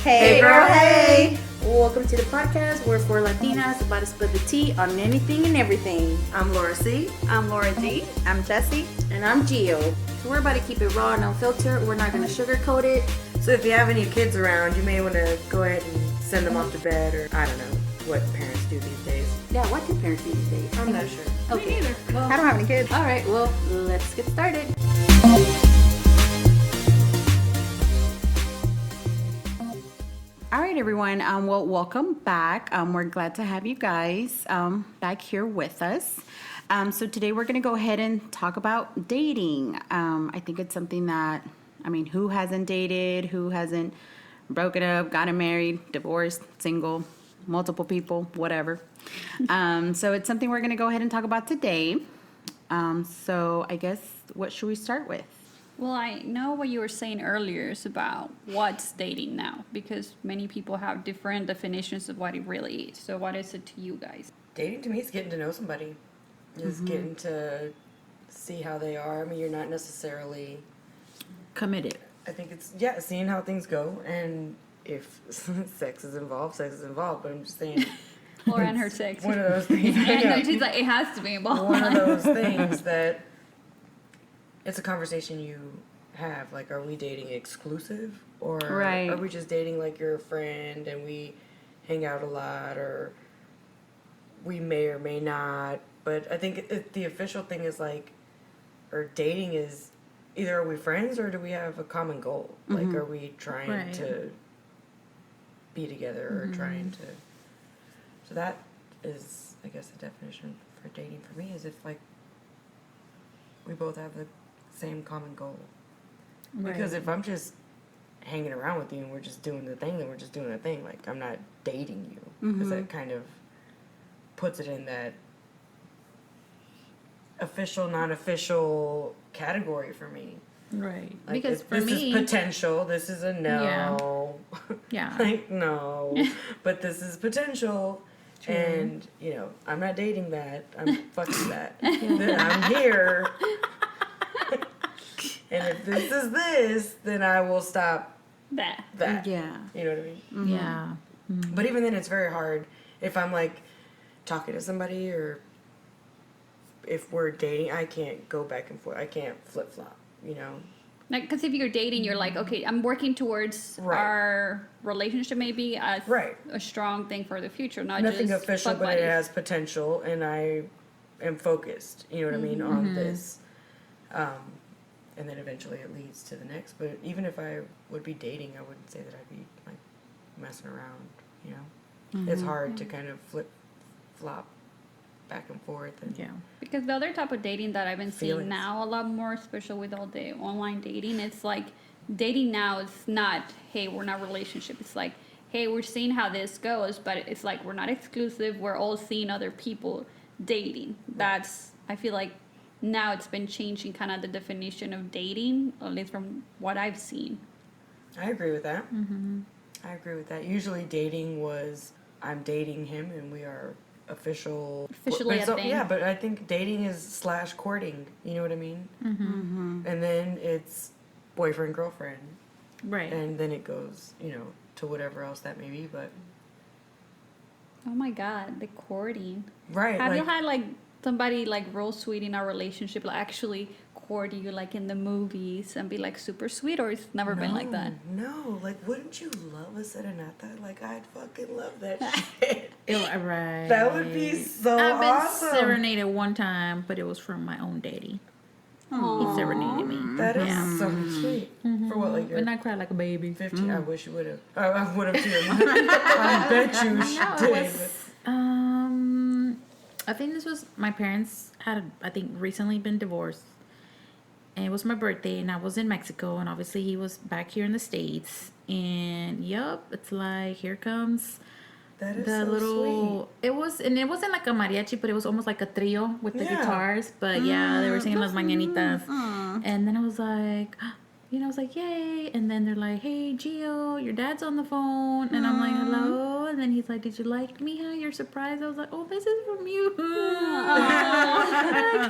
Hey girl, hey! Welcome to the podcast. We're four Latinas about to spill the tea on anything and everything. I'm Laura C. I'm Laura G. I'm Jessie. And I'm Gio. So we're about to keep it raw and unfiltered. We're not going to sugarcoat it. So if you have any kids around, you may want to go ahead and send them off to bed, or I don't know what parents do these days. Yeah, what do parents do these days? I'm not sure. Okay. Me neither. Well, I don't have any kids. all right, well, let's get started. All right, everyone. Well, welcome back. We're glad to have you guys back here with us. So today we're going to go ahead and talk about dating. I think it's something that, who hasn't dated? Who hasn't broken up, gotten married, divorced, single, multiple people, whatever. So it's something we're going to go ahead and talk about today. So I guess, what should we start with? Well, I know what you were saying earlier is about what's dating now, because many people have different definitions of what it really is. So what is it to you guys? Dating to me is getting to know somebody. Just getting to see how they are. You're not necessarily Committed. I think it's, seeing how things go, and if sex is involved, but I'm just saying. Laura and her sex. One of those things. I know, she's like, it has to be involved. One of those things that it's a conversation you have. Like, are we dating exclusive? Or Right. are we just dating like you're a friend and we hang out a lot, or we may or may not. But I think the official thing is like, or dating is, either are we friends or do we have a common goal? Like, are we trying to be together or trying to... So that is, I guess, the definition for dating for me is if, like, we both have the same common goal. Right. Because if I'm just hanging around with you and we're just doing the thing, then we're just doing the thing. Like, I'm not dating you. Because that kind of puts it in that official, non-official category for me. Right. Like, because for this me, is potential. This is a no. Yeah. Like, no. But this is potential. True. And, I'm not dating that. I'm fucking that. Then I'm here. And if this is this, then I will stop That. Yeah. You know what I mean? Yeah. But even then, it's very hard if I'm, like, talking to somebody, or if we're dating, I can't go back and forth. I can't flip-flop, Like, because if you're dating, you're like, okay, I'm working towards our relationship maybe as a strong thing for the future, not Nothing just official, fuck but buddies. it has potential, and I am focused, you know what I mean, on this. And then eventually it leads to the next. But even if I would be dating, I wouldn't say that I'd be, like, messing around, It's hard to kind of flip-flop back and forth. And Because the other type of dating that I've been seeing Feelings. now a lot more, especially with all the online dating, it's like dating now is not, hey, we're not relationship. It's like, hey, we're seeing how this goes, but it's like we're not exclusive. We're all seeing other people dating. That's, I feel like now it's been changing kind of the definition of dating, at least from what I've seen. I agree with that. I agree with that. Usually dating was, I'm dating him and we are officially a thing. Yeah, but I think dating is / courting, you know what I mean? And then it's boyfriend, girlfriend. Right. And then it goes, to whatever else that may be, but... Oh my God, the courting. Right. Have you had like somebody like real sweet in our relationship, like actually court you like in the movies and be like super sweet, or it's never been like that? No, like, wouldn't you love a serenata? Like, I'd fucking love that shit. Right. That would be so I've been awesome. serenaded one time, but it was from my own daddy. He serenaded me. That is so sweet. For what, like, And I cried like a baby. 15? I wish you would have. I would have too. I bet you did. I think this was, my parents had, I think, recently been divorced. And it was my birthday, and I was in Mexico, and obviously he was back here in the States. And it's like, here comes That is the so little, it wasn't like a mariachi, but it was almost like a trio with the guitars. But they were singing Las Mañanitas. And then I was like, I was like, yay. And then they're like, hey, Gio, your dad's on the phone. And I'm like, hello. And then he's like, did you like me? Huh? You're surprised? I was like, oh, this is from you. Like,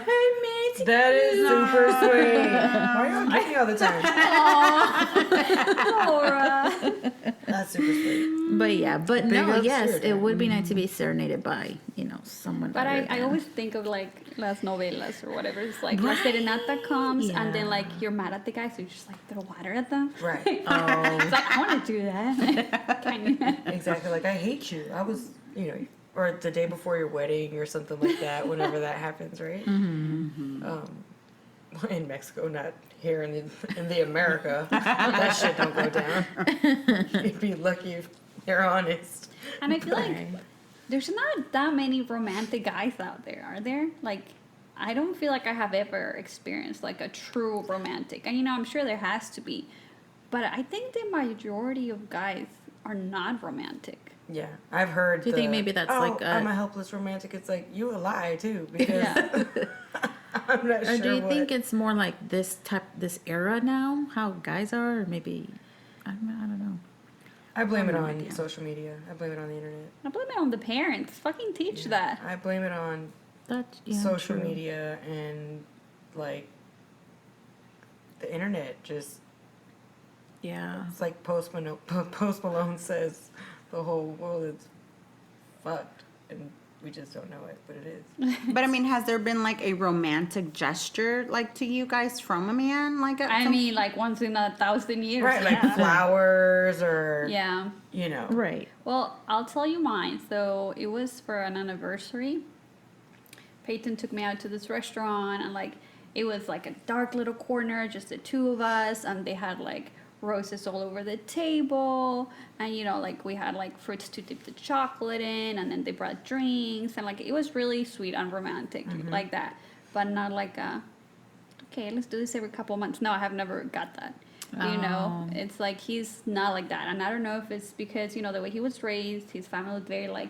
I miss That is super sweet. Why are you on me all the time? Laura. I That's super sweet. But yeah, but Big no, ups yes, to your it dad. would be nice to be serenaded by, someone. But other I than- always think of like las novelas or whatever. It's like la serenata comes and then like you're mad at the guy, so you just like throw water at them. Right. It's like I want to do that. Kind of. Exactly. Like, I hate you. I was, or the day before your wedding or something like that, whenever that happens, right? In Mexico, not here in the America. That shit don't go down. You'd be lucky if you're honest. And I feel like there's not that many romantic guys out there, are there? Like, I don't feel like I have ever experienced like a true romantic. And I'm sure there has to be, but I think the majority of guys are not romantic. Yeah, I've heard. Do you think maybe that's like I'm a helpless romantic? It's like, you a lie too, because I'm not sure. Or do you what. think it's more like this era now? How guys are, or maybe I don't know. I blame it no on idea. social media. I blame it on the internet. I blame it on the parents. Fucking teach that. I blame it on social media and like the internet. Just it's like Post Malone says, the whole world is fucked, and we just don't know it, but it is. But I mean, has there been like a romantic gesture like to you guys from a man? Like, I mean, like once in 1,000 years. Right, like flowers or Yeah. Right. Well, I'll tell you mine. So it was for an anniversary. Peyton took me out to this restaurant, and like it was like a dark little corner, just the two of us, and they had like roses all over the table, and like we had like fruits to dip the chocolate in, and then they brought drinks, and like it was really sweet and romantic like that, but not like okay, let's do this every couple of months. No, I have never got that. It's like he's not like that, and I don't know if it's because the way he was raised, his family was very like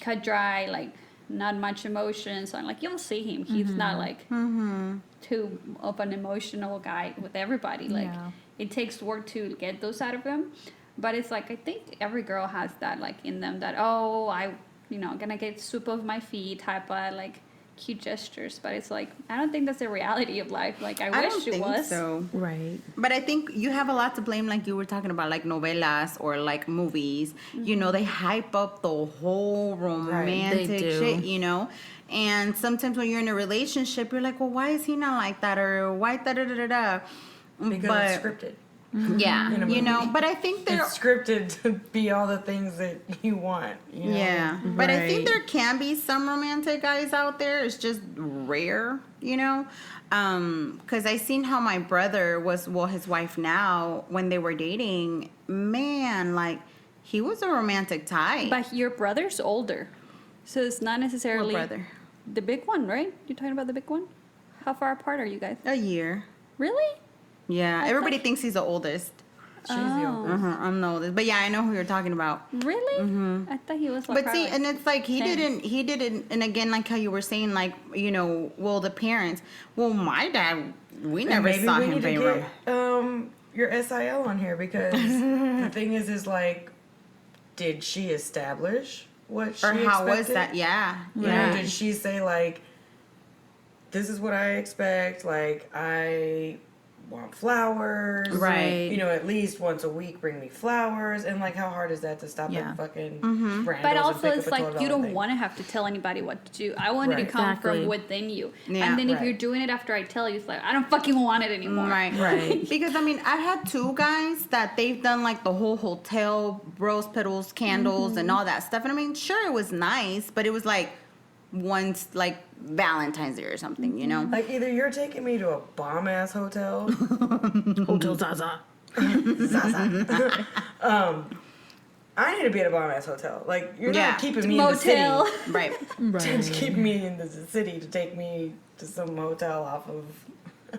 cut dry, like not much emotion. So I'm like, you'll see him. He's not like too of an emotional guy with everybody. Like it takes work to get those out of him. But it's like I think every girl has that like in them that gonna get soup of my feet type of like cute gestures. But it's like I don't think that's the reality of life. Like I wish don't it think was. so. Right. But I think you have a lot to blame, like you were talking about, like novelas or like movies. They hype up the whole romantic They do. shit, And sometimes when you're in a relationship, you're like, well, why is he not like that? Or why da-da-da-da-da? Because it's scripted. Yeah, In a movie. but I think there... It's scripted to be all the things that you want. Yeah, but I think Right. there can be some romantic guys out there. It's just rare, because I seen how my brother was, his wife now, when they were dating, man, like, he was a romantic type. But your brother's older, so it's not necessarily What brother? the big one, right? You're talking about the big one. How far apart are you guys? A year. Really? Yeah, I everybody thought- thinks he's the oldest. She's the oldest. I'm the oldest, but yeah, I know who you're talking about. Really? I thought he was like. But see, probably and it's like he 10. didn't, and again, like how you were saying, like, the parents. Well, my dad, we And never maybe saw we him need being to get your SIL on here, because the thing is like, did she establish what she or how was expected? that? Yeah, Did she say like, this is what I expect, like I want flowers, Right. At least once a week bring me flowers, and like how hard is that to stop Yeah. at fucking But Brando's also, and pick it's up a like $12 you don't thing? want to have to tell anybody what to do. I want it to Right. come Exactly. from within you. Yeah. And then if Right. you're doing it after I tell you, it's like I don't fucking want it anymore. Right. Right. Because I mean, I had two guys that they've done like the whole hotel, rose petals, candles, and all that stuff. And I mean, sure, it was nice, but it was like once, like Valentine's Day or something, Like, either you're taking me to a bomb ass hotel, Hotel Zaza. Zaza. I need to be at a bomb ass hotel. Like, you're Yeah. not keeping me in the Motel. city. Right. Just keep me in the city to take me to some hotel off of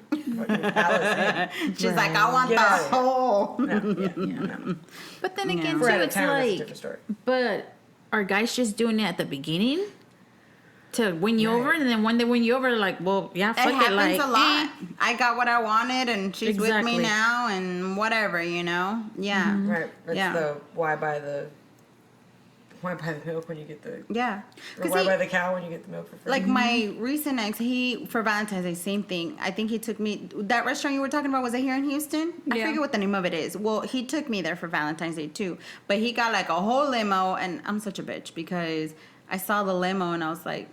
fucking Palace She's like, I want Get the out of here. whole. No. But then again, Yeah. If we're too, out of it's town, that's a like, different story. but are guys just doing it at the beginning to win you Right. over, and then when they win you over, like, well, yeah, It fuck it, happens like, a lot. I got what I wanted, and she's with me Exactly. now, and whatever, Yeah. Right. That's Yeah. the why buy the why buy the milk when you get the... Yeah. Or why buy the cow when you get the milk for free? Like my recent ex, for Valentine's Day, same thing. I think he took me, that restaurant you were talking about, was it here in Houston? I Yeah. forget what the name of it is. Well, he took me there for Valentine's Day too. But he got like a whole limo, and I'm such a bitch because I saw the limo and I was like,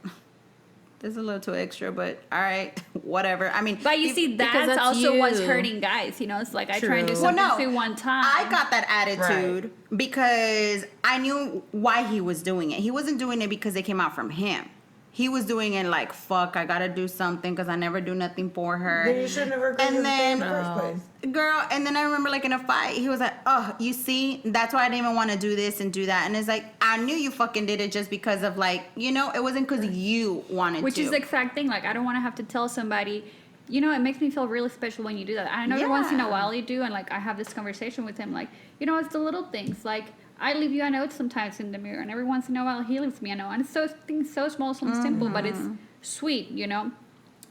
this is a little too extra, but all right, whatever. I mean, But you see, because that's that's also what's you. hurting guys. You know, it's like I try and do True. something Well, no, to one time. I got that attitude because I knew why he was doing it. He wasn't doing it because it came out from him. He was doing it like, fuck, I gotta do something because I never do nothing for her. Then you should never agree And with then- in the first place. Girl, and then I remember like in a fight, he was like, oh, you see, that's why I didn't even want to do this and do that. And it's like, I knew you fucking did it just because of like, you know, it wasn't because you wanted Which to. is the exact thing. Like, I don't want to have to tell somebody, you know, it makes me feel really special when you do that. I know every once in a Yeah. while you do, and like I have this conversation with him, like, you know, it's the little things. Like, I leave you a note sometimes in the mirror, and every once in a while he leaves me a note. And it's so things so small, so simple, but it's sweet, you know.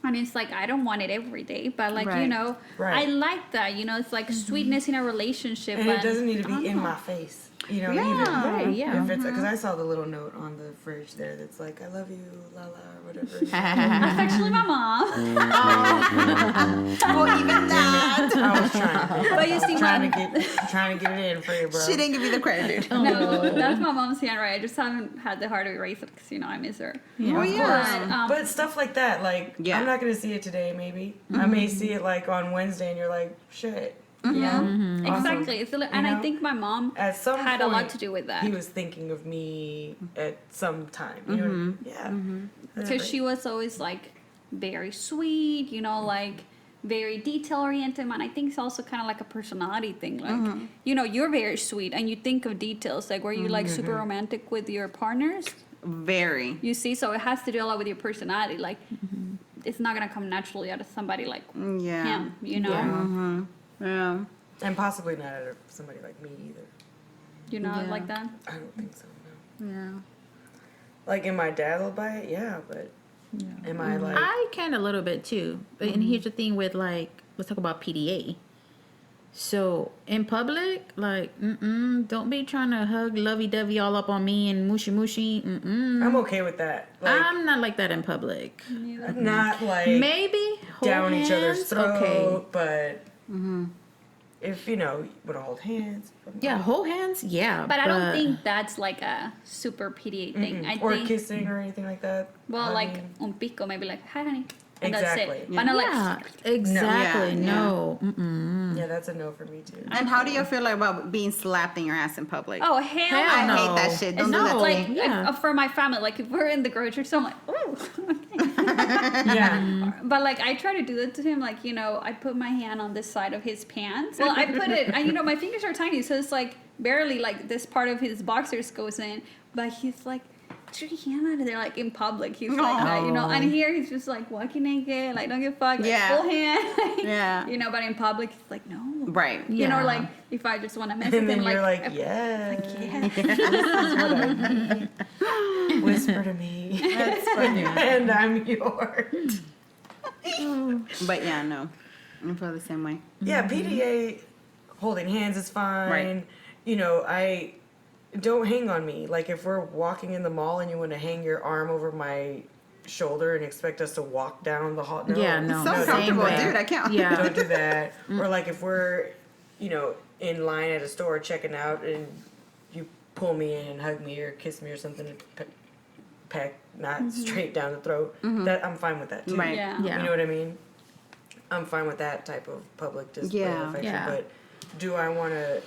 And it's like I don't want it every day, but like you Right. know, Right. I like that. You know, it's like sweetness in a relationship, And it doesn't need to I don't be in know. my face. You know, Yeah. even. Right, yeah. If it's because I saw the little note on the fridge there that's like, I love you, la la, or whatever. That's actually my mom. well, even that. I was trying. But you see, trying my, to get it in for you, bro. She didn't give you the credit. no, that's my mom's handwriting. I just haven't had the heart to erase it because you know I miss her. Yeah. Well, yeah. But, But stuff like that, like, Yeah. I'm not going to see it today, maybe. I may see it, like, on Wednesday, and you're like, shit. yeah, Awesome. exactly. It's a li- and You I know? think my mom At some had point, a lot to do with that. he was thinking of me at some time. You know what I mean? Yeah. That's Because great. she was always like very sweet, you know, like very detail oriented. And I think it's also kind of like a personality thing. Like, you know, you're very sweet and you think of details. Like, were you like super romantic with your partners? Very. You see, so it has to do a lot with your personality. Like, it's not going to come naturally out of somebody like Yeah. him, you know? Yeah. Yeah. And possibly not out of somebody like me either. You're not Yeah. like that? I don't think so, no. Yeah. Like, am I dazzled by it? Yeah, but am I like... I can a little bit too. But and here's the thing with like, let's talk about PDA. So in public, like, don't be trying to hug lovey-dovey all up on me and mushy mushy. I'm okay with that. Like, I'm not like that in public. not like Maybe hold down each other's hands, throat, okay. but if, you know, you would hold hands. Yeah, hold hands. Yeah, But I don't think that's like a super PDA thing. I or think, kissing or anything like that. well, like Hugging. un pico, maybe like, hi, honey. And Exactly. that's it. But not Yeah, like, exactly. Yeah, No. Mm-mm. Yeah, that's a no for me too. And how do you feel like about being slapped in your ass in public? oh, hell Hell I no. no. hate that shit. Don't It's do not that to like me. Yeah. for my family. Like if we're in the grocery store, I'm like, ooh. Yeah. But like I try to do that to him. Like you know, I put my hand on this side of his pants. Well, I put it, and you know, my fingers are tiny, so it's like barely like this part of his boxers goes in. But he's like, get your hand out of there, like in public. He's like that, you know. And here he's just like walking naked, like don't give a fuck, like Yeah. full hand. Yeah. You know, but in public, he's like no. Right. You know, Yeah. like if I just want to mess And with then him, you're like, I- yeah, yeah. this is what I need. Whisper to me. That's funny. And I'm yours. But yeah, no. I feel the same way. Yeah, PDA, holding hands is fine. Right. You know, don't hang on me. Like if we're walking in the mall and you want to hang your arm over my shoulder and expect us to walk down the hall. No. Yeah, no. So don't do comfortable, that. dude. I can't. Yeah. Don't do that. Or like if we're, you know, in line at a store checking out and you pull me in and hug me or kiss me or something and peck not straight down the throat. That I'm fine with that too. Right. Yeah. Yeah. You know what I mean? I'm fine with that type of public display Yeah. of affection. Yeah. But do I want to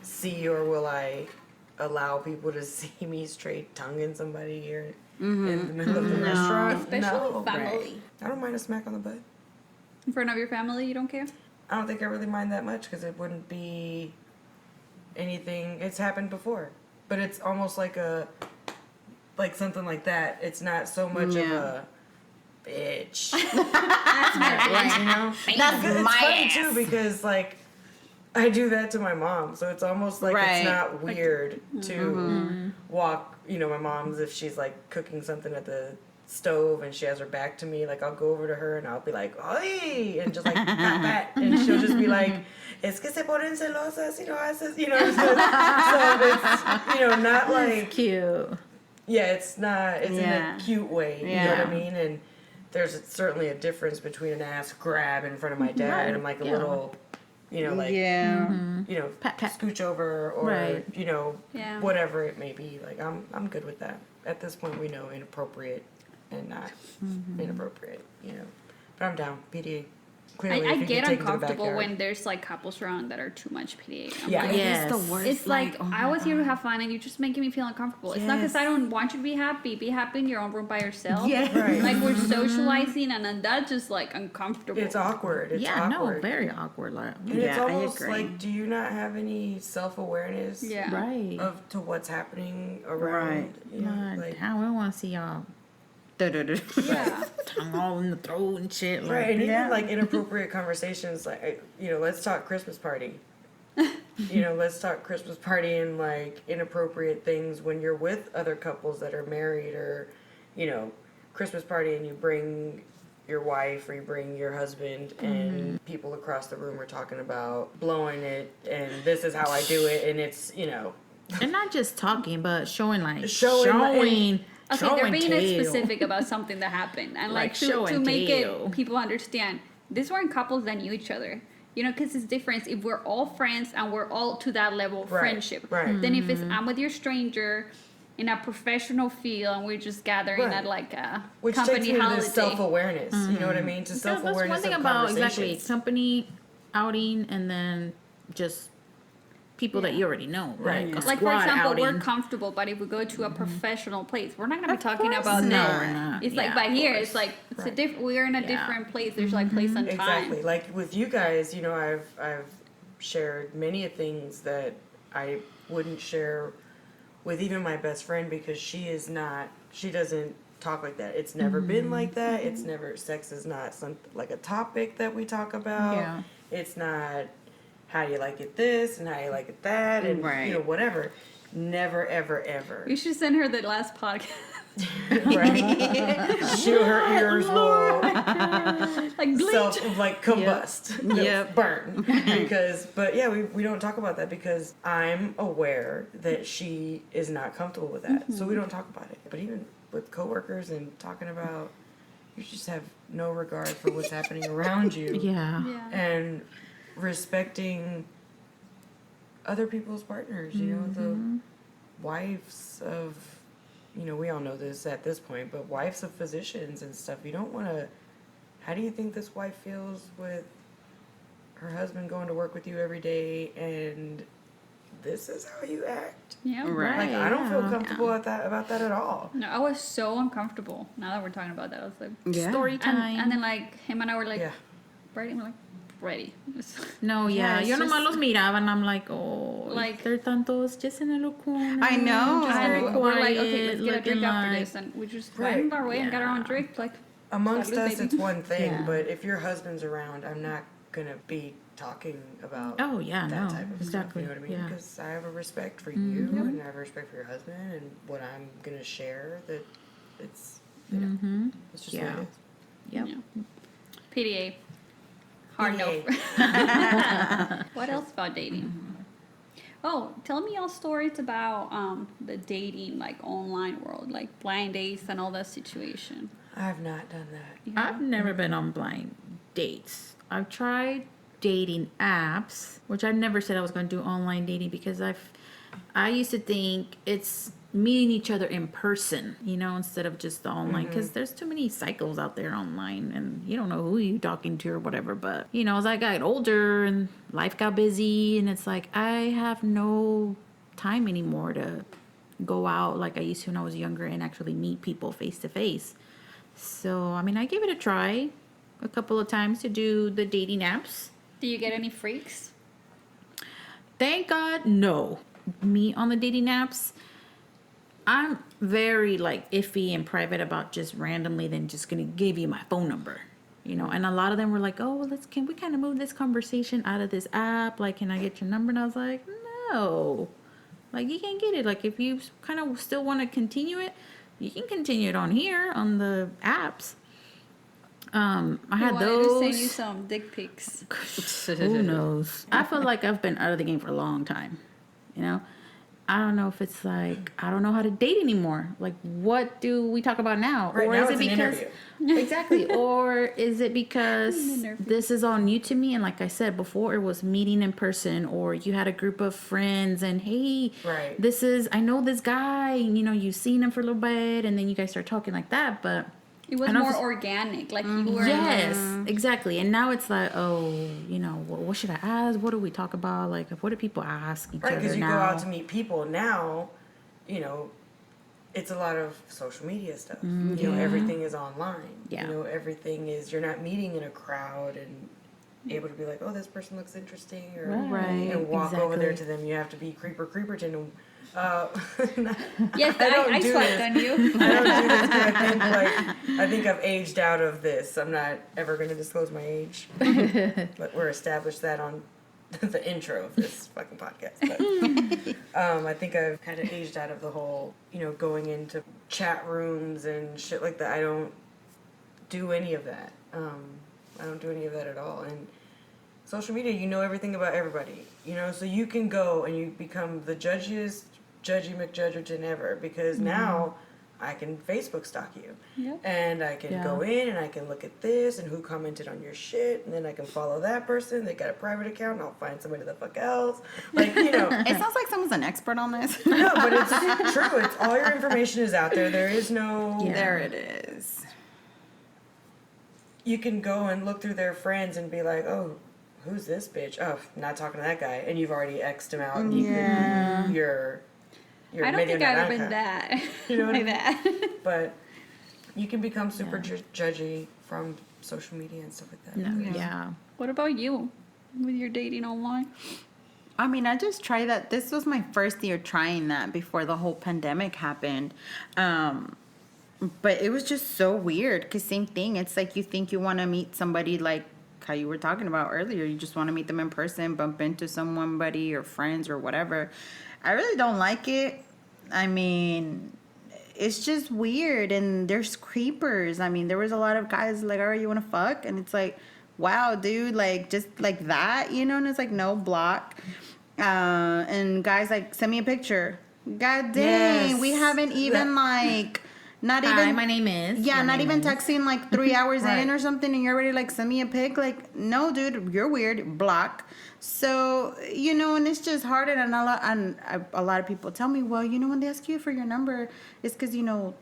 see or will I allow people to see me straight tonguing somebody here in the middle of the restaurant? Especially No. family. I don't mind a smack on the butt. In front of your family, you don't care? I don't think I really mind that much because it wouldn't be anything. It's happened before, but it's almost like something like that. It's not so much of Yeah. a bitch. That's my You know, That's it's my funny ass. too because like I do that to my mom, so it's almost like Right. it's not weird to walk. You know, my mom's if she's like cooking something at the stove and she has her back to me, like I'll go over to her and I'll be like, "Oy," and just like pat, and she'll just be like, "Es que se ponen celosas," you know. I says, you know, so it's, not like, Cute. yeah, it's not, it's in Yeah. a cute way, you know Yeah. what I mean? And there's certainly a difference between an ass grab in front of my dad Right. and like a Yeah. little, like, yeah. Pat, pat. scooch over or, Right. Yeah. whatever it may be. Like, I'm good with that. At this point, we know inappropriate and not inappropriate, But I'm down. PDA. Clearly, I if you get can take it to the uncomfortable backyard. when there's like couples around that are too much PDA. I'm Yeah. like, Yes. It's the worst. it's like, oh I my was here to God. have fun and you're just making me feel uncomfortable. It's not because I Yes. don't want you to be happy. Be happy in your own room by yourself. Yeah. Right. Like we're socializing and then that's just like uncomfortable. It's awkward. It's Yeah, awkward. no, very awkward. Like, And it's Yeah, I almost agree. like, do you not have any self-awareness Yeah. right. to what's happening around? Right. You know, Like, how I want to see y'all Yeah. tongue all in the throat and shit. Like, right, and even Yeah. like inappropriate conversations, like let's talk Christmas party. Let's talk Christmas party and like inappropriate things when you're with other couples that are married, or Christmas party and you bring your wife or you bring your husband and people across the room are talking about blowing it and this is how I do it, and it's and not just talking, but showing like Showing, Okay, show they're and being tell. specific about something that happened, and Like like show to and make tell. it people understand. These weren't couples that knew each other, because it's different if we're all friends and we're all to that level of Right, friendship. right. Then if it's I'm with your stranger in a professional feel and we're just gathering Right. at like a which company takes me to holiday. this self-awareness. You know what I mean? To That's self-awareness one thing of about exactly conversations. company outing and then just people that you already know. Right. Like, a Like for squad example, outing. we're comfortable, but if we go to a professional place, we're not gonna be Of talking course about not. that. No, we're not. It's Yeah, like, but of here course. it's like it's a Right. different. We're in a Yeah. different place. There's like place and time. Exactly. Like with you guys, I've shared many things that I wouldn't share with even my best friend because she doesn't talk like that. It's never been like that. It's never, sex is not like a topic that we talk about. Yeah. It's not how you like it this and how you like it that and Right. whatever. Never, ever, ever. We should send her the last podcast. Right? Her ears will Like bleach. combust. They'll Yep. burn. But yeah, we don't talk about that because I'm aware that she is not comfortable with that. So we don't talk about it. But even with coworkers and talking about, you just have no regard for what's happening around you. Yeah. Yeah. And respecting other people's partners, the wives of, we all know this at this point, but wives of physicians and stuff, you don't want to, how do you think this wife feels with her husband going to work with you every day and this is how you act? Yeah. Right. Like, I don't feel Yeah. comfortable about that at all. No, I was so uncomfortable. Now that we're talking about that, I was like, Yeah. Story time. and then like him and I were like, Yeah. ready? We're like, ready. No, Yeah, yeah. it's Yo just- nomás los miraba and I'm like, oh, Like- they're tantos just in a little corner. I know. Just very and we're like, okay, quiet, let's get a drink looking after like- this, and we just Right. went our way and got our own Yeah. drink. Like, Amongst Salud, us, baby. it's one thing, Yeah. but if your husband's around, I'm not going to be talking about Oh, yeah, that no, type of exactly. stuff. You know what I mean? Yeah. Because I have a respect for you and I have a respect for your husband and what I'm going to share, that it's, it's just Yeah. what it is. Yep. yeah. PDA. Hard no. PDA. What else about dating? Oh, tell me all stories about the dating, like online world, like blind dates and all that situation. I've not done that. You I've know? never been on blind dates. I've tried dating apps, which I've never said I was going to do online dating because I used to think it's meeting each other in person, instead of just the online, because there's too many cycles out there online and you don't know who you're talking to or whatever. But, as I got older and life got busy and it's like, I have no time anymore to go out like I used to when I was younger and actually meet people face to face. So, I gave it a try a couple of times to do the dating apps. Do you get any freaks? Thank God, no. Me on the dating apps, I'm very iffy and private about just randomly then just gonna give you my phone number. And a lot of them were like, oh, can we kind of move this conversation out of this app? Can I get your number? And I was like, no. You can't get it. If you kind of still want to continue it, you can continue it on here on the apps. I had wanted those. to send you some dick Pics. Who knows? I feel like I've been out of the game for a long time. I don't know if it's like, I don't know how to date anymore. Like, what do we talk about now? Right, or now is it's it an because interview. exactly? Or is it because this is all new to me? And like I said before, it was meeting in person, or you had a group of friends, and hey, Right. I know this guy, and you've seen him for a little bit, and then you guys start talking like that, but. It was I don't know more if it's- organic. Like you were. Yes, exactly. And now it's like, oh, what should I ask? What do we talk about? Like, what do people ask each Right, other because you now? go out to meet people now, it's a lot of social media stuff. Everything is online. Yeah. Everything is, you're not meeting in a crowd and able to be like, oh, this person looks interesting, or Right, and walk over there exactly. to them. You have to be Creeperton. And, Yes, I do swiped this. on you. I don't do this because I think I've aged out of this. I'm not ever going to disclose my age, but we're established that on the intro of this fucking podcast. But I think I've kind of aged out of the whole, going into chat rooms and shit like that. I don't do any of that. I don't do any of that at all. And social media, you know everything about everybody, so you can go and you become the judgiest Judgy McJudgerton ever, because now I can Facebook stalk you. Yep. And I can go in and I can look at this and who commented on your shit, and then I can follow that person. They got a private account, and I'll find somebody the fuck else. Like, It sounds like someone's an expert on this. No, but it's true. It's all your information is out there. There is no. Yeah. There it is. You can go and look through their friends and be like, oh, who's this bitch? Oh, not talking to that guy, and you've already X'd him out. And you're I don't think medio I've ever naranja. been that. You know what I like that. But you can become super judgy from social media and stuff like that. No, yeah. What about you with your dating online? I mean, I just tried that. This was my first year trying that before the whole pandemic happened. But it was just so weird because same thing. It's like you think you want to meet somebody like how you were talking about earlier. You just want to meet them in person, bump into somebody or friends or whatever. I really don't like it. I mean, it's just weird. And there's creepers. I mean, there was a lot of guys like, all right, you want to fuck? And it's like, wow, dude, like just like that, And it's like, no, block. And guys like, send me a picture. God dang, Yes. we haven't even like... Not even. Hi, my name is. Yeah, Your not name even is. texting like 3 hours Right. in or something, and you're already like, send me a pic. Like, no, dude, you're weird. Block. So and it's just hard. And a lot of people tell me, well, when they ask you for your number, it's because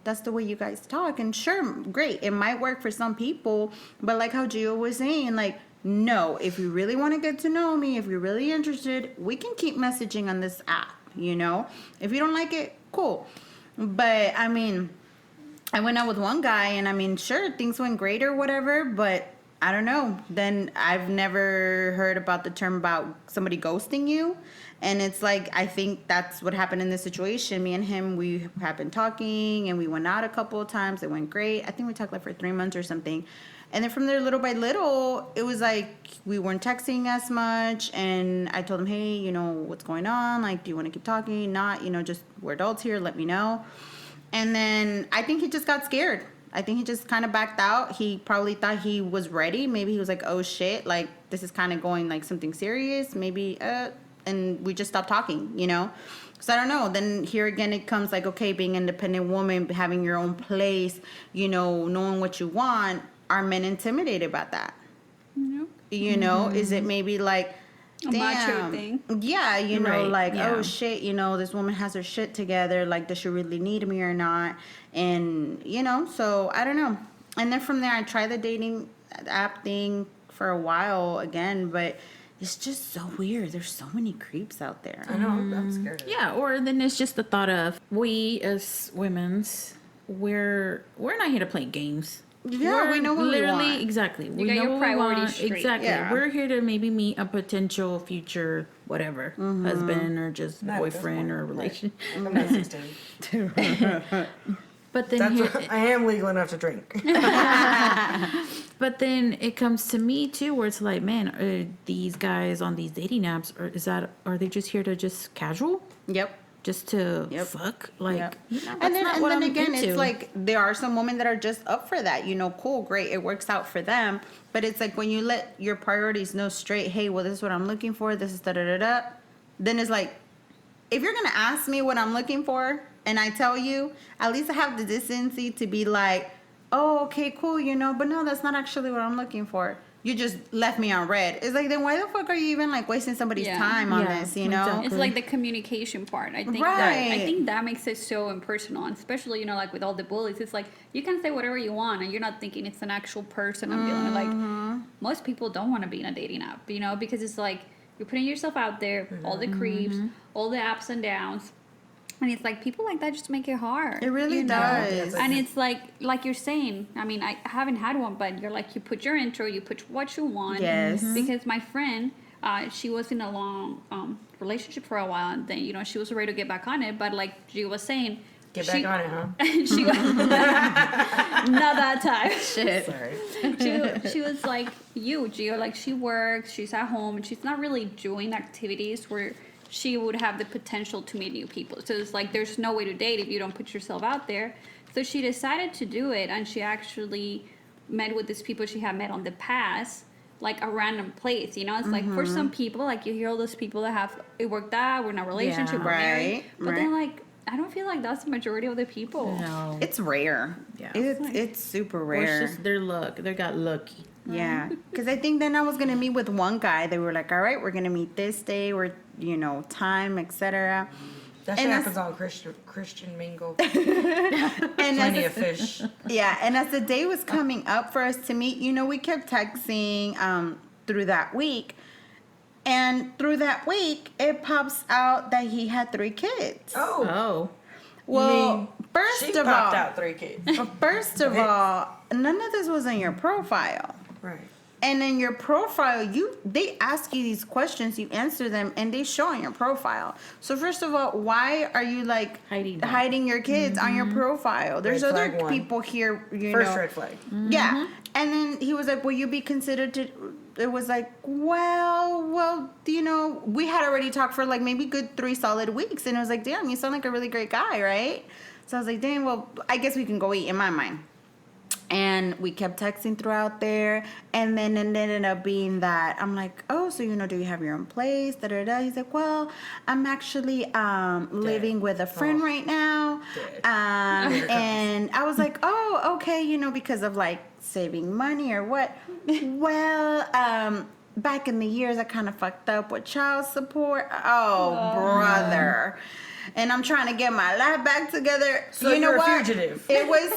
that's the way you guys talk. And sure, great, it might work for some people, but like how Gio was saying, like, no, if you really want to get to know me, if you're really interested, we can keep messaging on this app. If you don't like it, cool. But I mean, I went out with one guy, and I mean, sure, things went great or whatever, but I don't know. Then I've never heard about the term about somebody ghosting you. And it's like, I think that's what happened in this situation. Me and him, we have been talking, and we went out a couple of times. It went great. I think we talked like for 3 months or something. And then from there, little by little, it was like we weren't texting as much. And I told him, hey, what's going on? Like, do you want to keep talking? Not, just we're adults here. Let me know. And then I think he just got scared. I think he just kind of backed out. He probably thought he was ready. Maybe he was like, oh, shit, like, this is kind of going like something serious. Maybe, and we just stopped talking, So I don't know. Then here again, it comes like, okay, being an independent woman, having your own place, knowing what you want. Are men intimidated about that? Is it maybe like, A macho damn. thing. Yeah, Right, like, yeah. oh shit, this woman has her shit together. Like, does she really need me or not? And, so I don't know. And then from there, I tried the dating app thing for a while again, but it's just so weird. There's so many creeps out there. I know. I'm scared of it. Yeah, or then it's just the thought of we as women's, we're not here to play games. Yeah, we know what we literally want. exactly. We got know your what we priorities want. straight. Exactly. Yeah. We're here to maybe meet a potential future whatever husband or just Not at this boyfriend point. or Right. relation. I'm not 16. But then I am legal enough to drink. But then it comes to me too, where it's like, man, are these guys on these dating apps, are they just here to just casual, Yep. just to Yep. fuck? Like, Yep. that's And then, not and what then I'm again, into. it's like there are some women that are just up for that. Cool, great, it works out for them. But it's like when you let your priorities know straight, hey, well, this is what I'm looking for. This is da da da da. Then it's like, if you're gonna ask me what I'm looking for, and I tell you, at least I have the decency to be like, oh, okay, cool, you know, but no, that's not actually what I'm looking for. You just left me on red. It's like, then why the fuck are you even like wasting somebody's time on this, you know? exactly. It's like the communication part. I think Right. I think that makes it so impersonal, and especially, you know, like with all the bullies, it's like you can say whatever you want, and you're not thinking it's an actual person. I'm dealing with. Like most people don't want to be in a dating app, you know, because it's like you're putting yourself out there, all the creeps, all the ups and downs. And it's like people like that just make it hard. It really you know? does. And it's like you're saying, I mean, I haven't had one, but you're like, you put your intro, you put what you want. Yes. Because my friend, she was in a long relationship for a while, and then, you know, she was ready to get back on it, but like she was saying, Get back on it, huh? she was not that time. Shit. Sorry. She was like you, Gio. Like she works, she's at home, and she's not really doing activities where she would have the potential to meet new people. So it's like there's no way to date if you don't put yourself out there. So she decided to do it, and she actually met with these people she had met on the past, like a random place. You know, it's like for some people, like you hear all those people that have it worked out, we're in a relationship, we're married, Right, but then like I don't feel like that's the majority of the people. No. It's rare. Yeah. It's super Or rare. it's just their luck. They got lucky. Yeah, because I think then I was gonna meet with one guy. They were like, "All right, we're gonna meet this day, or you know, time, etc." That shit happens on Christian Mingle. And Plenty of as, fish. yeah, and as the day was coming up for us to meet, you know, we kept texting through that week, and through that week, it pops out that he had 3 kids. Oh. Oh. Well, first she of popped all, out 3 kids. first of all, none of this was on your profile. Right. And in your profile, they ask you these questions, you answer them, and they show on your profile. So first of all, why are you like Hiding your kids on your profile? There's Red other flag 1. people here, you First know. red flag. Yeah. And then he was like, "Will you be considered to?" It was like, well, you know, we had already talked for like maybe good 3 solid weeks, and it was like, damn, you sound like a really great guy, right? So I was like, damn, well, I guess we can go eat in my mind. And we kept texting throughout there, and then it ended up being that I'm like, oh, so you know, do you have your own place? Da da da. He's like, well, I'm actually living with a friend right now, and I was like, oh, okay, you know, because of like saving money or what? Well, back in the years, I kind of fucked up with child support. Oh, brother. And I'm trying to get my life back together. So you know you're a what? fugitive. It was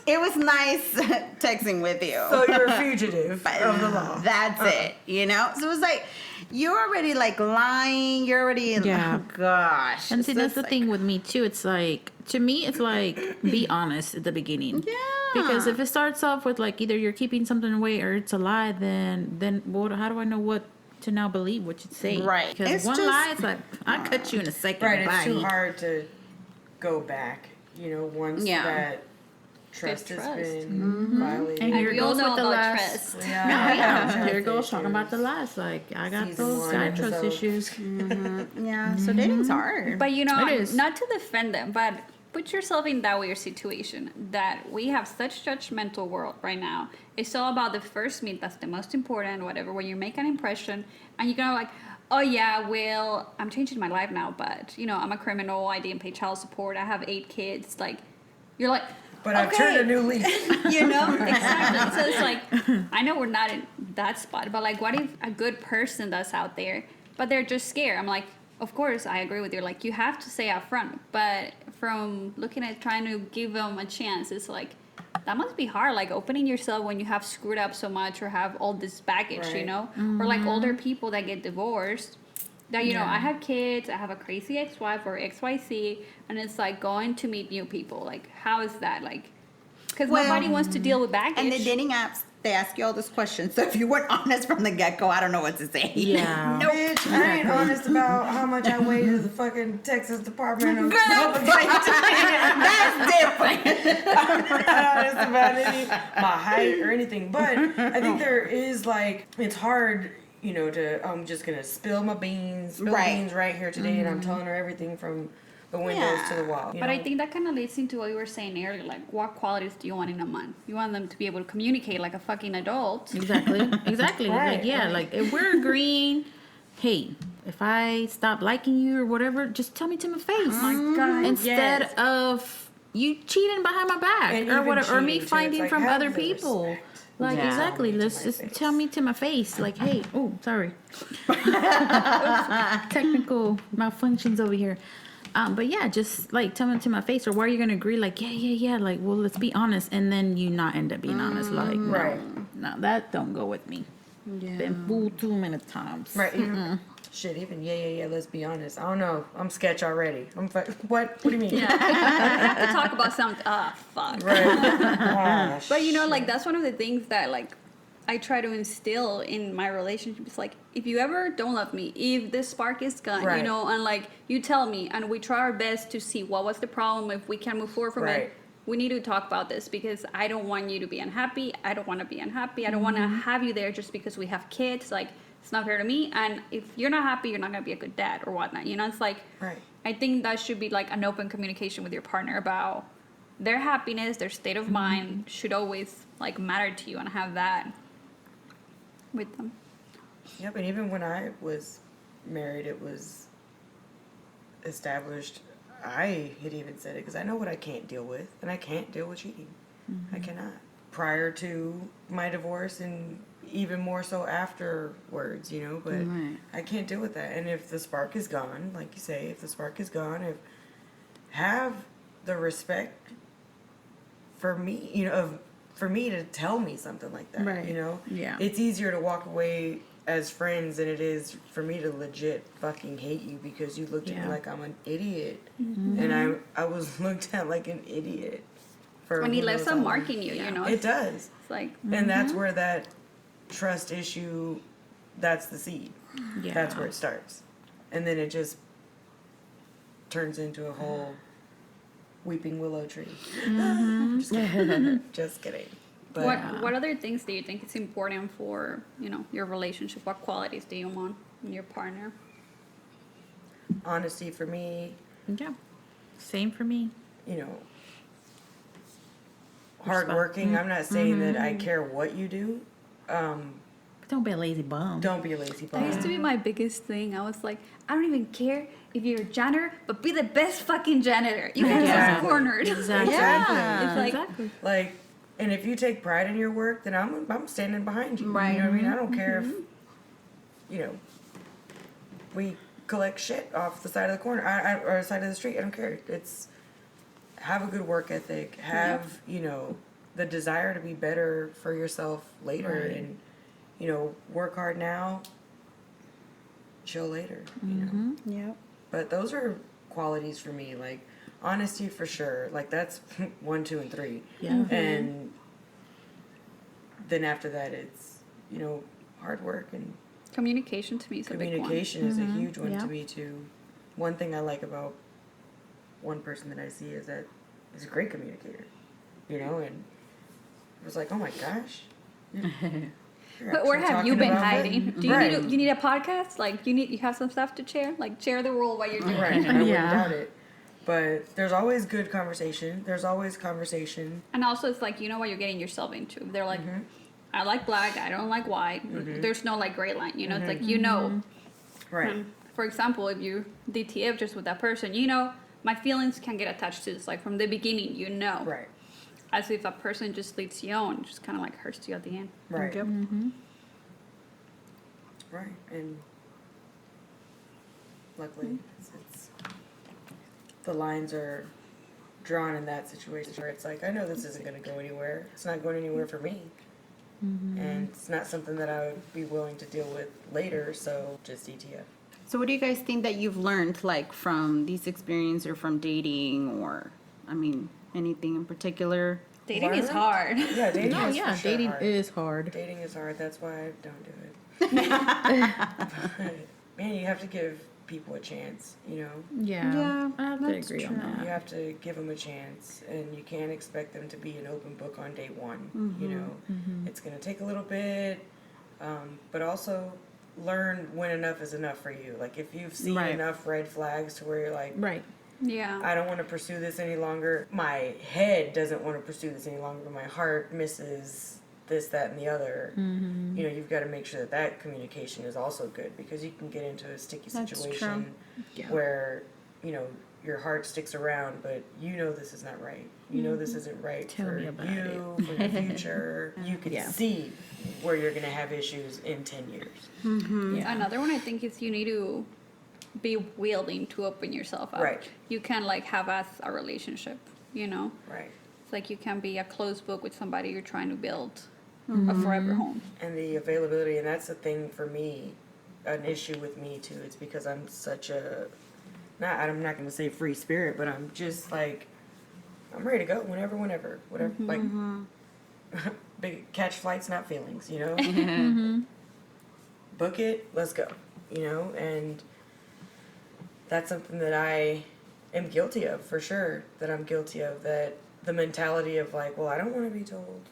it was nice texting with you. So you're a fugitive of the law. That's it, you know? So it was like, you're already like lying. You're already, Yeah. oh gosh. And see, So that's it's the like, thing with me too. It's like, to me, it's like, be honest at the beginning. Yeah. Because if it starts off with like either you're keeping something away or it's a lie, then what? How do I know what to now believe what you say? Right. Because It's one just- lie, it's like I cut you in a second. Right, it's bye. too hard to go back. You know, once Yeah. that trust Good has trust. been violated. And And here we all goes know with the about last. trust. Yeah. Here goes talking about the lies. Like I got Season those 1 guy trust episode. issues. Yeah, so dating's hard. But you know, It is. not to defend them, but put yourself in that weird situation that we have such judgmental world right now. It's all about the first meet. That's the most important, whatever. When you make an impression and you go like, oh yeah, well, I'm changing my life now, but you know, I'm a criminal. I didn't pay child support. I have 8 kids. Like, you're like, But I've turned a new leaf. you know, exactly. So it's like, I know we're not in that spot, but like, what if a good person that's out there, but they're just scared? I'm like, of course, I agree with you. Like, you have to say up front, but from looking at trying to give them a chance, it's like, that must be hard. Like, opening yourself when you have screwed up so much or have all this baggage, you Right. know? Or like older people that get divorced. That, you know, I have kids, I have a crazy ex-wife or XYZ, and it's like going to meet new people. Like, how is that? Like, because Well, nobody wants to deal with baggage. And the dating apps, they ask you all these questions. So if you weren't honest from the get-go, I don't know what to say. Yeah. Nope. Bitch, I ain't honest about how much I weigh to the fucking Texas Department of Girl, that's different. I'm not honest about my height or anything. But I think there is like, it's hard, you know, to, I'm just going to spill my beans, beans right here today, and I'm telling her everything from the windows to the wall. But I think that kind of leads into what you were saying earlier. Like, what qualities do you want in a man? You want them to be able to communicate like a fucking adult. Exactly. Right, Like, yeah, right. like if we're agreeing hey, if I stop liking you or whatever, just tell me to my face. Oh my God, Instead yes. of you cheating behind my back And or even whatever, or me cheating, too. finding It's like, from have other the people. respect. Like, Yeah. exactly. Tell me to Let's my just face. tell me to my face. Like, hey, oh, sorry. Technical malfunctions over here. But yeah, just like tell me to my face, or why are you gonna agree? Like, yeah. Like, well, let's be honest, and then you not end up being honest. Like, no, Right. no, that don't go with me. Yeah. Been fooled too many times. Right. Shit, even yeah, let's be honest. I don't know. I'm sketch already. What do you mean? Yeah. I have to talk about something. Ah, fuck. Right. Ah, But you know, like that's one of the things that like I try to instill in my relationship. It's like if you ever don't love me, if this spark is gone, Right. you know, and like you tell me, and we try our best to see what was the problem, if we can move forward from Right. it. We need to talk about this because I don't want you to be unhappy. I don't want to be unhappy. I don't want to have you there just because we have kids. Like it's not fair to me. And if you're not happy, you're not gonna be a good dad or whatnot. You know, it's like Right. I think that should be like an open communication with your partner about their happiness, their state of mind should always like matter to you and have that with them. Yep. And even when I was married, it was established. I had even said it because I know what I can't deal with, and I can't deal with cheating. I cannot. Prior to my divorce, and even more so afterwards, you know. But Right. I can't deal with that. And if the spark is gone, like you say, if the spark is gone, have the respect for me, you know, for me to tell me something like that. Right. You know. Yeah. It's easier to walk away as friends than it is for me to legit fucking hate you because you looked at me Yeah. like I'm an idiot, and I was looked at like an idiot. For When he who left knows a how mark long. in you, you know, It does, it's like and that's where that trust issue. That's the seed. Yeah. That's where it starts, and then it just turns into a whole weeping willow tree. Just kidding. Just kidding. But what other things do you think is important for, you know, your relationship? What qualities do you want in your partner? honesty for me, Yeah. Same for me. you know, hardworking. I'm not saying that I care what you do. Don't be a lazy bum. Don't be a lazy That used bum. to be my biggest thing. I was like, I don't even care if you're a janitor, but be the best fucking janitor. You can't Exactly. get cornered. Exactly. Exactly. It's like, Exactly. Like, and if you take pride in your work, then I'm standing behind you. Right. You know what I mean? I don't care if, you know, we collect shit off the side of the corner or the side of the street. I don't care. It's have a good work ethic. Have you know the desire to be better for yourself later, Right. and you know work hard now. Chill later. You know. Yep. But those are qualities for me, like honesty for sure. Like that's 1, 2, and 3. Yeah. And then after that, it's you know hard work and communication to me is a big one. communication is a huge one Yeah. to me too. One thing I like about one person that I see is that he's a great communicator. You know, and it was like, oh my gosh. You're But where actually have you talking been about hiding? that? Do you Right. need a podcast? Like you have some stuff to share? Like share the world while you're doing Right. it. I wouldn't Yeah. doubt it. But there's always good conversation. There's always conversation. And also, it's like you know what you're getting yourself into. They're like, I like black, I don't like white. There's no like gray line. You know, it's like you know. Right. For example, if you DTF just with that person, you know, my feelings can get attached to this. Like from the beginning, you know. Right. As if a person just leads you on, it just kind of like hurts you at the end. Right. Yep. Right. And luckily, it's the lines are drawn in that situation where it's like, I know this isn't going to go anywhere. It's not going anywhere for me. And it's not something that I would be willing to deal with later, so just DTF. So what do you guys think that you've learned, like, from these experiences or from dating or, I mean, anything in particular? Dating is Learn? hard. Yeah, dating No, is yeah, for sure dating hard. is hard. Dating is hard. That's why I don't do it. But, man, you have to give people a chance, you know? Yeah. Yeah, I have to that's agree true. on You that. have to give them a chance, and you can't expect them to be an open book on day one. You know, it's going to take a little bit, but also learn when enough is enough for you. Like if you've seen Right. enough red flags to where you're like, Right. Yeah. I don't want to pursue this any longer. My head doesn't want to pursue this any longer, but my heart misses this, that, and the other, you know, you've got to make sure that that communication is also good, because you can get into a sticky That's situation Yeah. where, you know, your heart sticks around, but you know this is not right. You know this isn't right Tell for me about you, for your future. You can Yeah. see where you're going to have issues in 10 years. Yeah. Another one I think is you need to be willing to open yourself up. Right. You can like have a relationship, you know? Right. It's like you can be a closed book with somebody you're trying to build a forever home. And the availability, and that's the thing for me, an issue with me too. It's because I'm such a, I'm not going to say free spirit, but I'm just like, I'm ready to go whenever, whatever. Like, big catch flights, not feelings, you know? Book it, let's go, you know? And that's something that I am guilty of, for sure, that the mentality of like, well, I don't want to be told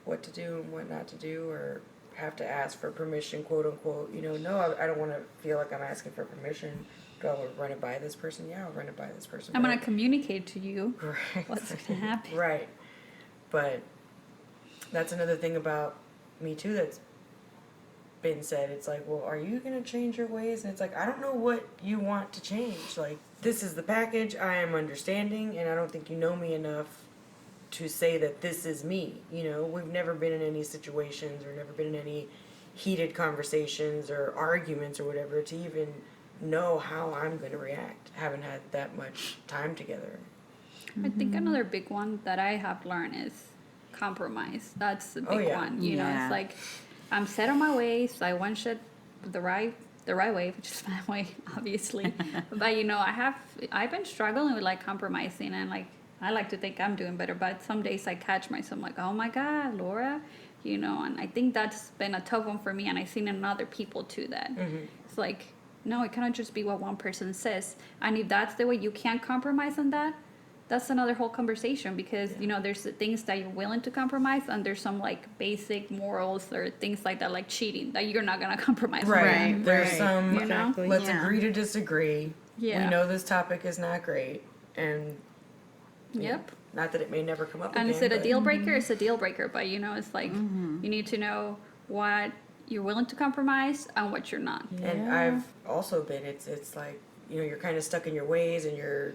what to do and what not to do, or have to ask for permission, quote unquote, you know? No, I don't want to feel like I'm asking for permission. Do I want to run it by this person? Yeah, I'll run it by this person. I'm going to communicate to you Right. what's going to happen. Right. But that's another thing about me too that's been said. It's like, well, are you going to change your ways? And it's like, I don't know what you want to change. Like, this is the package. I am understanding, and I don't think you know me enough to say that this is me. You know, we've never been in any situations or never been in any heated conversations or arguments or whatever to even know how I'm going to react. Haven't had that much time together. I think another big one that I have learned is compromise. That's the big one. You know, Yeah. it's like I'm set on my ways. I want shit the right way, which is my way, obviously. But you know, I've been struggling with like compromising, and like I like to think I'm doing better, but some days I catch myself like, oh my God, Laura, you know, and I think that's been a tough one for me, and I've seen in other people too that it's like, no, it cannot just be what one person says. And if that's the way you can't compromise on that, that's another whole conversation, because you know there's the things that you're willing to compromise, and there's some like basic morals or things like that, like cheating, that you're not gonna compromise on. Right. There's some, You know? let's Yeah. agree to disagree. Yeah. We know this topic is not great, and Yep. not that it may never come up And again. is it a but- deal breaker? It's a deal breaker, but you know, it's like you need to know what you're willing to compromise and what you're not. And I've also been, it's like, you know, you're kind of stuck in your ways, and you're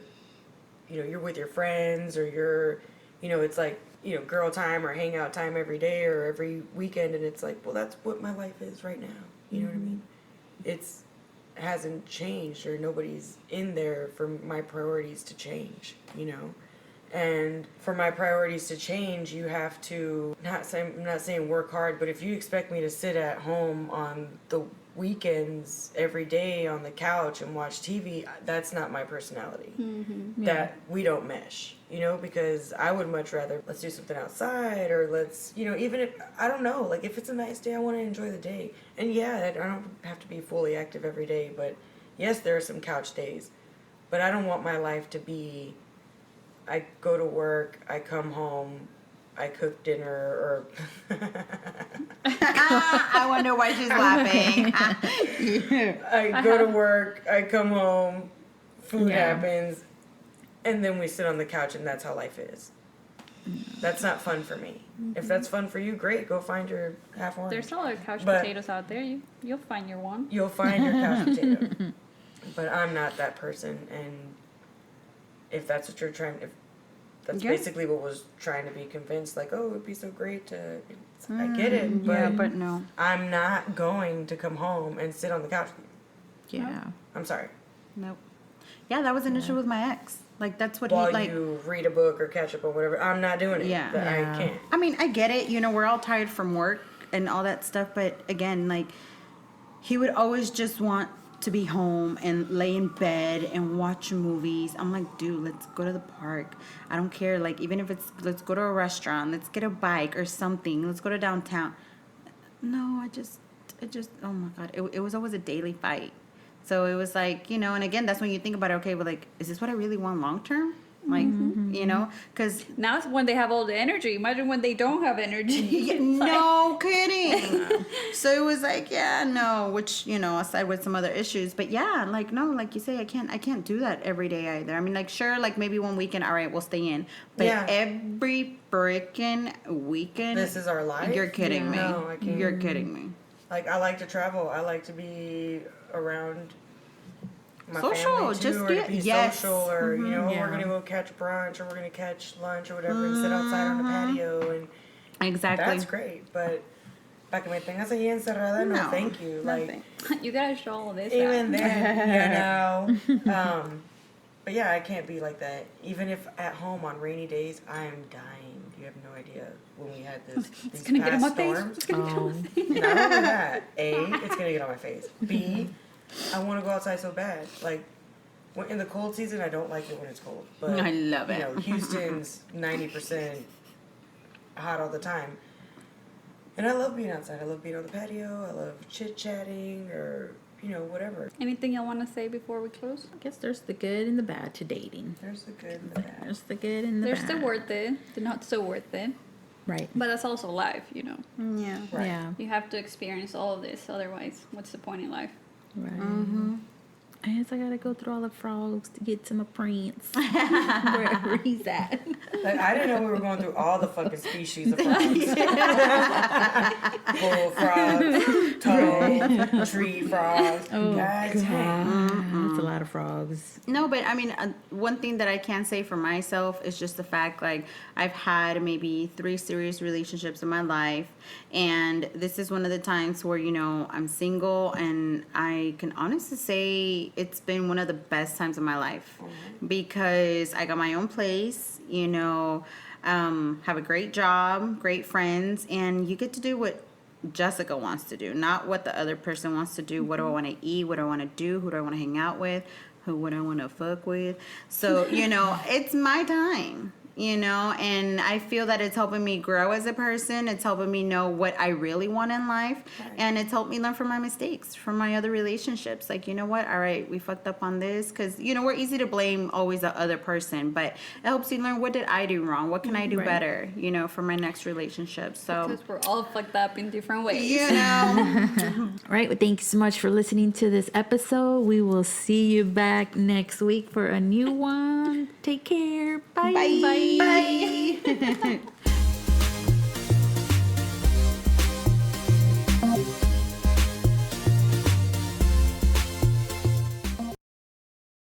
with your friends, or you're, you know, it's like, you know, girl time or hangout time every day or every weekend, and it's like, well, that's what my life is right now. You know what I mean? It's hasn't changed, or nobody's in there for my priorities to change, you know? And for my priorities to change, you have to, I'm not saying work hard, but if you expect me to sit at home on the weekends every day on the couch and watch TV, that's not my personality. That we don't mesh, you know, because I would much rather, let's do something outside, or let's, you know, even if, I don't know, like if it's a nice day, I want to enjoy the day. And yeah, I don't have to be fully active every day, but yes, there are some couch days. But I don't want my life to be, I go to work, I come home, I cook dinner, or I wonder why she's laughing. I go to work, I come home, food Yeah. happens, and then we sit on the couch, and that's how life is. That's not fun for me. If that's fun for you, great, go find your half orange. There's a lot of couch But- potatoes out there. You'll find your one. You'll find your couch potato. But I'm not that person, and if that's what you're if that's Yeah. basically what was trying to be convinced, like, oh, it'd be so great to, I get it, but, Yeah, but no. I'm not going to come home and sit on the couch with you. Yeah. I'm sorry. Nope. Yeah, that was an issue with my ex. Like, that's what While he, like... you read a book or catch up on whatever, I'm not doing it. Yeah. But Yeah. I can't. I mean, I get it. You know, we're all tired from work and all that stuff. But again, like, he would always just want to be home and lay in bed and watch movies. I'm like, dude, let's go to the park. I don't care. Like, even if it's, let's go to a restaurant. Let's get a bike or something. Let's go to downtown. No, I just, oh my God. It was always a daily fight. So it was like, you know, and again, that's when you think about it. Okay, well, like, is this what I really want long term? Like, you know, because Now it's when they have all the energy. Imagine when they don't have energy. no kidding. So it was like, yeah, no, which, you know, aside with some other issues, but yeah, like, no, like you say, I can't do that every day either. I mean, like, sure, like maybe one weekend, all right, we'll stay in, but Yeah. every freaking weekend, This is our life. you're kidding me. No, I can't. You're kidding me. Like, I like to travel. I like to be around my Social, family too, just or get- to be yes. social, or you know, yeah. we're gonna go catch brunch, or we're gonna catch lunch, or whatever, and sit outside on the patio, and Exactly. that's great. But para que me tengas ahí encerrada, no, No, thank you. Like, You gotta show all this even out. then, you know. But yeah, I can't be like that. Even if at home on rainy days, I'm dying. You have no idea when we had these It's gonna get on past my face. storms. It's gonna get on my face. Not only that, A, it's gonna get on my face. B, I want to go outside so bad. Like, in the cold season, I don't like it when it's cold. But I love it. You know, Houston's 90% hot all the time, and I love being outside. I love being on the patio. I love chit chatting, or you know, whatever. Anything y'all want to say before we close? I guess there's the good and the bad to dating. There's the good and the bad. There's the good and the There's bad. the worth it, the not so worth it. Right. But that's also life, you know. Yeah. Right. Yeah. You have to experience all of this, otherwise, what's the point in life? Right. I guess I gotta go through all the frogs to get to my prince. Wherever he's at. Like, I didn't know we were going through all the fucking species of frogs. Bullfrogs, toad, tree frogs. Oh, God dang. That's a lot of frogs. No, but I mean, one thing that I can say for myself is just the fact, like, I've had maybe 3 serious relationships in my life, and this is one of the times where, you know, I'm single, and I can honestly say it's been one of the best times of my life because I got my own place, you know, have a great job, great friends, and you get to do what Jessica wants to do, not what the other person wants to do. What do I want to eat? What do I want to do? Who do I want to hang out with? Who would I want to fuck with? So, you know, it's my time, you know, and I feel that it's helping me grow as a person. It's helping me know what I really want in life. And it's helped me learn from my mistakes, from my other relationships. Like, you know what? All right, we fucked up on this. Because, you know, we're easy to blame always the other person. But it helps you learn, what did I do wrong? What can I do better, you know, for my next relationship? So, Because we're all fucked up in different ways. you know. All right. Well, thank you so much for listening to this episode. We will see you back next week for a new one. Take care. Bye. Bye. Bye.